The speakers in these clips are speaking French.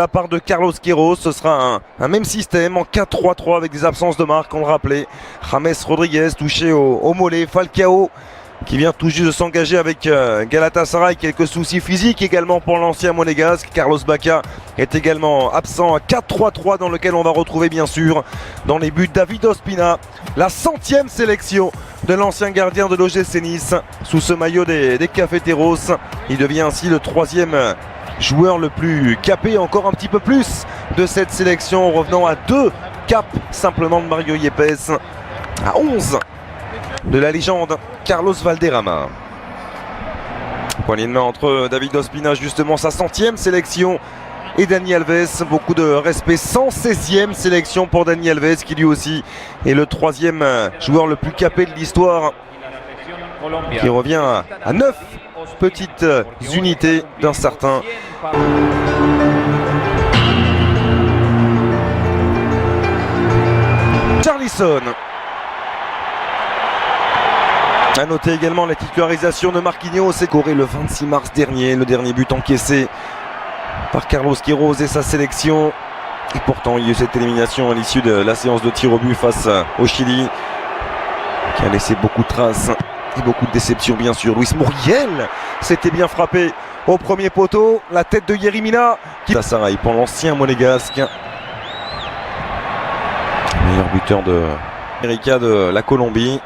La part de Carlos Queiroz, ce sera un même système en 4-3-3 avec des absences de marque, on le rappelait. James Rodriguez touché au mollet, Falcao qui vient tout juste de s'engager avec Galatasaray, quelques soucis physiques également pour l'ancien monégasque. Carlos Bacca est également absent, 4-3-3 dans lequel on va retrouver bien sûr dans les buts David Ospina, la 100e sélection de l'ancien gardien de l'OGC Nice sous ce maillot des Cafeteros. Il devient ainsi le 3e joueur le plus capé, encore un petit peu plus de cette sélection, revenant à 2 caps simplement de Mario Yepes, à 11 de la légende Carlos Valderrama. Poignée de main entre David Ospina, justement sa 100e sélection, et Dani Alves. Beaucoup de respect, 116e sélection pour Dani Alves qui lui aussi est le 3e joueur le plus capé de l'histoire, qui revient à 9 petites unités d'un certain Richarlison. A noter également la titularisation de Marquinhos, écoré le 26 mars dernier, le dernier but encaissé par Carlos Queiroz et sa sélection. Et pourtant il y a eu cette élimination à l'issue de la séance de tir au but face au Chili, qui a laissé beaucoup de traces et beaucoup de déceptions bien sûr. Luis Muriel s'était bien frappé au premier poteau, la tête de Yerimina qui Galatasaray pour l'ancien monégasque, meilleur buteur de l'Amérique de la Colombie.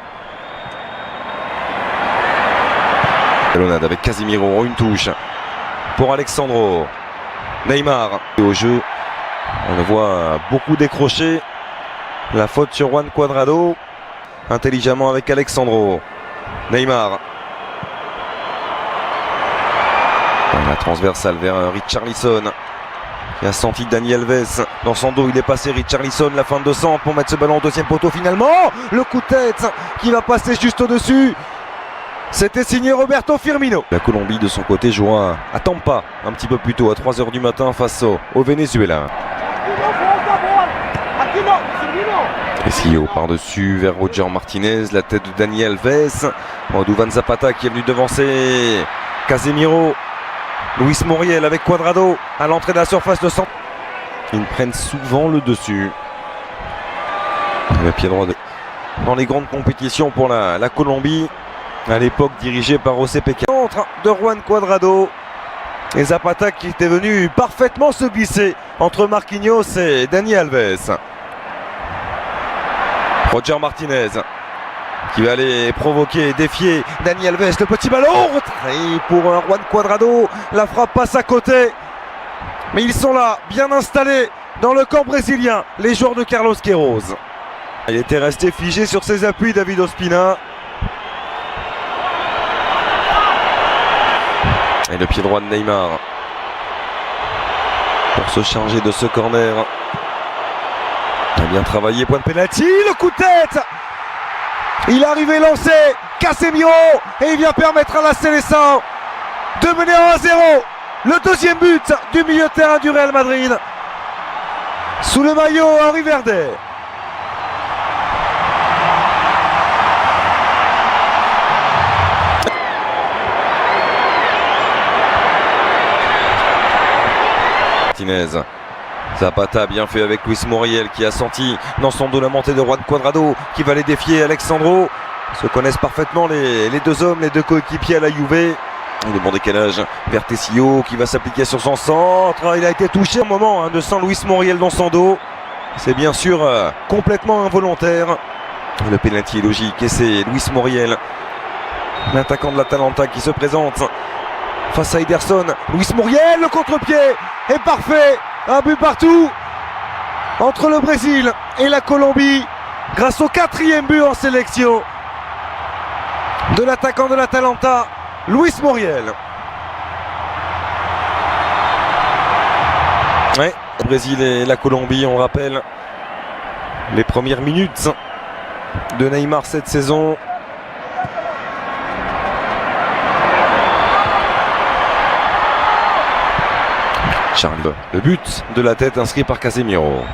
Talonnade avec Casemiro, une touche pour Alexandro. Neymar au jeu, on le voit beaucoup décrocher. La faute sur Juan Cuadrado, intelligemment avec Alexandro. Neymar. La transversale vers Richarlison, qui a senti Dani Alves dans son dos. Il est passé Richarlison, la fin de centre pour mettre ce ballon au deuxième poteau finalement. Le coup de tête qui va passer juste au-dessus. C'était signé Roberto Firmino. La Colombie de son côté jouera à Tampa un petit peu plus tôt, à 3 h du matin face au Venezuela. Esquillo par-dessus vers Roger Martinez, la tête de Dani Alves. Duvan Zapata qui est venu devancer Casemiro. Luis Muriel avec Cuadrado à l'entrée de la surface de centre. Ils prennent souvent le dessus. Le pied droit dans les grandes compétitions pour la Colombie, à l'époque dirigée par José Peca. Contre de Juan Cuadrado et Zapata qui était venu parfaitement se glisser entre Marquinhos et Dani Alves. Roger Martinez qui va aller provoquer et défier Dani Alves. Le petit ballon et pour Juan Cuadrado, la frappe passe à côté. Mais ils sont là, bien installés dans le camp brésilien, les joueurs de Carlos Queiroz. Il était resté figé sur ses appuis, David Ospina. Et le pied droit de Neymar pour se charger de ce corner. Il a bien travaillé, point de pénalty, le coup de tête. Il est arrivé lancé, Casemiro, et il vient permettre à la Seleção de mener 1-0. Le deuxième but du milieu de terrain du Real Madrid sous le maillot Henry Verde. Martinez. Zapata bien fait avec Luis Muriel qui a senti dans son dos la montée de Juan Cuadrado qui va les défier. Alexandro. Se connaissent parfaitement les deux hommes, les deux coéquipiers à la Juve. Le bon décalage vers Tessio qui va s'appliquer sur son centre. Il a été touché au moment de sang Luis Muriel dans son dos. C'est bien sûr complètement involontaire. Le pénalty est logique et c'est Luis Muriel, l'attaquant de l'Atalanta, qui se présente face à Ederson. Luis Muriel, le contre-pied est parfait. Un but partout entre le Brésil et la Colombie grâce au 4e but en sélection de l'attaquant de l'Atalanta, Luis Muriel. Ouais, le Brésil et la Colombie, on rappelle les premières minutes de Neymar cette saison. Charles, le but de la tête inscrit par Casemiro.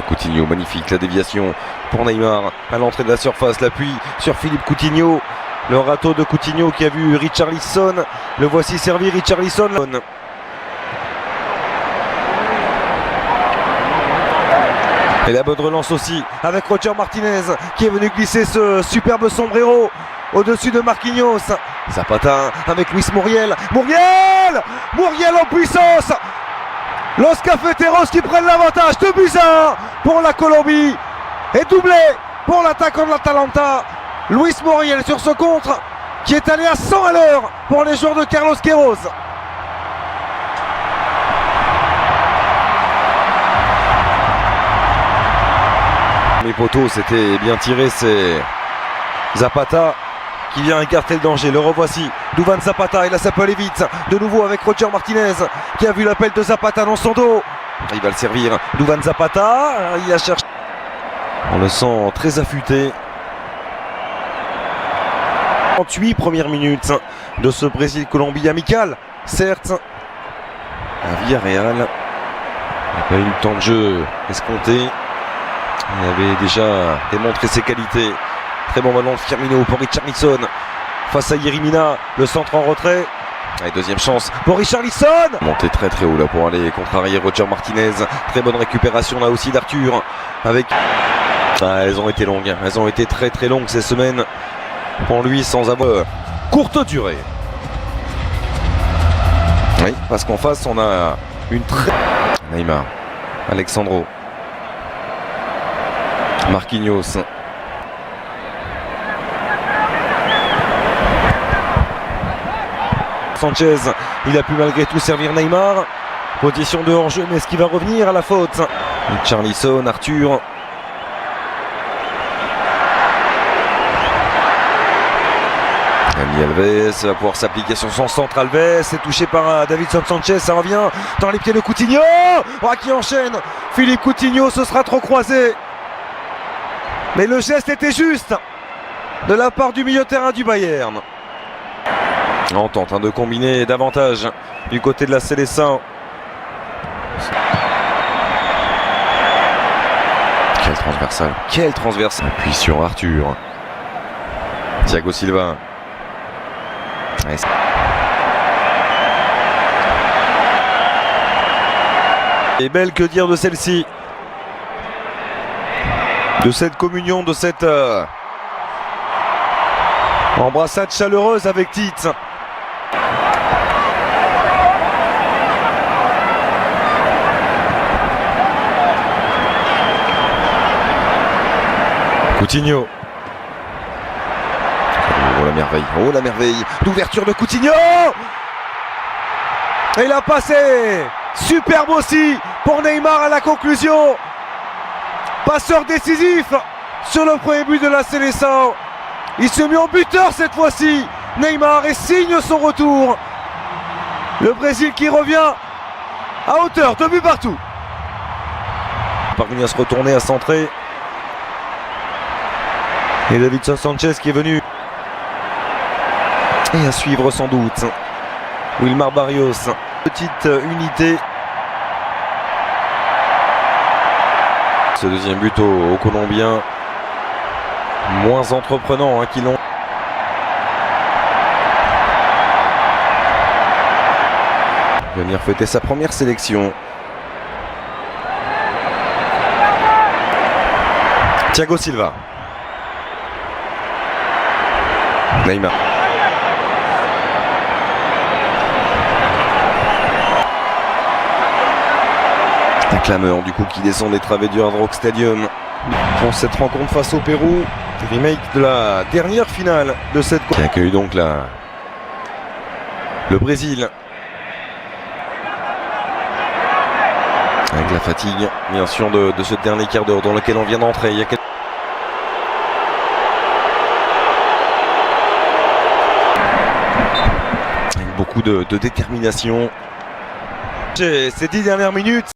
Coutinho, magnifique, la déviation pour Neymar à l'entrée de la surface, l'appui sur Philippe Coutinho. Le râteau de Coutinho qui a vu Richarlison. Le voici servi, Richarlison. Et la bonne relance aussi avec Roger Martinez qui est venu glisser ce superbe sombrero au-dessus de Marquinhos. Zapata avec Luis Muriel. Muriel en puissance. Los Cafeteros qui prennent l'avantage. 2-1 pour la Colombie. Et doublé pour l'attaquant de l'Atalanta. Luis Muriel sur ce contre qui est allé à 100 à l'heure pour les joueurs de Carlos Queiroz. Les poteaux, c'était bien tiré, c'est Zapata qui vient écarter le danger. Le revoici, Duvan Zapata, il a ça peut aller vite. De nouveau avec Roger Martinez qui a vu l'appel de Zapata dans son dos. Il va le servir, Duvan Zapata, il a cherché. On le sent très affûté. 38 premières minutes de ce Brésil-Colombie amical, certes. À Villarreal, il n'a pas eu le temps de jeu escompté. Il avait déjà démontré ses qualités. Très bon ballon de Firmino pour Richarlison. Face à Yerimina, le centre en retrait. Allez, deuxième chance pour Richarlison. Monté très très haut là pour aller contrarier Roger Martinez. Très bonne récupération là aussi d'Arthur. Avec... elles ont été longues. Elles ont été très très longues ces semaines. Pour lui sans avoir courte durée. Oui, parce qu'en face on a une très... Neymar, Alexandro, Marquinhos. Sanchez, il a pu malgré tout servir Neymar. Position de hors-jeu, mais est-ce qu'il va revenir à la faute? Richarlison, Arthur. Dani Alves va pouvoir s'appliquer sur son centre. Alves est touché par Davinson Sanchez. Ça revient dans les pieds de Coutinho. Qui enchaîne. Philippe Coutinho, ce sera trop croisé. Mais le geste était juste de la part du milieu de terrain du Bayern. On tente de combiner davantage du côté de la Seleção. Quel transversal. Puis sur Arthur. Thiago Silva. Et belle, que dire de celle-ci, de cette communion, de cette embrassade chaleureuse avec Tite. Coutinho. Oh la merveille, l'ouverture de Coutinho. Et il a passé. Superbe aussi pour Neymar à la conclusion. Passeur décisif sur le premier but de la Seleção. Il se met en buteur cette fois-ci, Neymar, et signe son retour. Le Brésil qui revient à hauteur, 2 buts partout. Parvenu à se retourner, à centrer. Et Davinson Sanchez qui est venu. Et à suivre sans doute Wilmar Barrios. Petite unité. Ce deuxième but aux Colombiens. Moins entreprenant qui l'ont. Venir fêter sa première sélection. Thiago Silva. Neymar. Un clameur du coup qui descend des travées du Hard Rock Stadium pour cette rencontre face au Pérou. Remake de la dernière finale de cette qui accueille donc le Brésil. Avec la fatigue bien sûr de ce dernier quart d'heure dans lequel on vient d'entrer. Il y a avec beaucoup de détermination. Ces 10 dernières minutes.